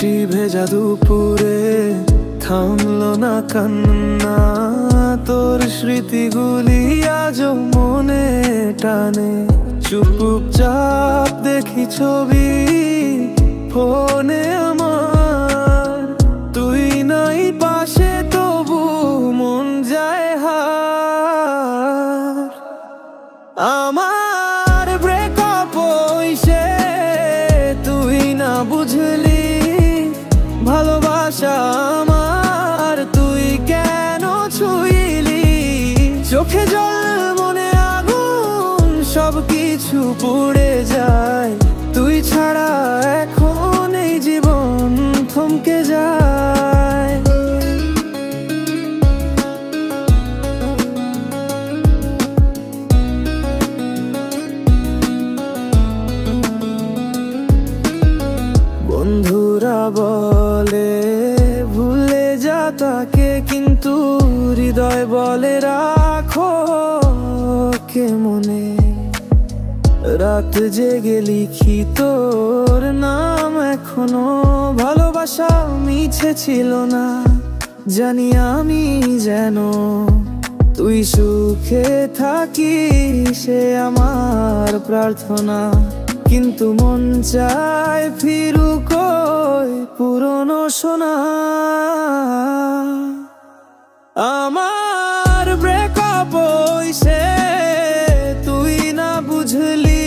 বৃষ্টি ভেজা দুপুরে থামলো না কান্না, তোর স্মৃতিগুলি আজও মনে টানে। চুপচাপ দেখি ছবি ফোনে আমার, তুই নাই পাশে তবু মন যায় হার। আমার ব্রেকআপ হইছে তুই না বুঝলি, ভালোবাসা আমার তুই কেন ছুঁইলি। চোখে জল মনে আগুন সবকিছু পুড়ে যায়, তুই ছাড়া এখন এই জীবন থমকে যায়। বন্ধুরা বলে ভুলে যা তাকে, কিন্তু হৃদয় বলে রাখো কে মনে। রাত জেগে লিখি তোর নাম এখনো, ভালোবাসা মিছে ছিল না জানি আমি যেন। তুই সুখে থাকিস সে আমার প্রার্থনা, কিন্তু মন চায় ফিরুক ওই পুরনো সোনা। আমার ব্রেকআপ হইছে তুই না বুঝলি,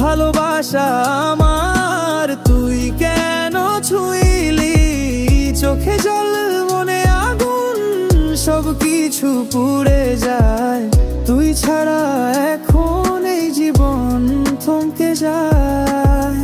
ভালোবাসা আমার তুই কেন ছুঁইলি। চোখে জল মনে আগুন সবকিছু পুড়ে যায়, তুই ছাড়া এখন এই জীবন থমকে যায়।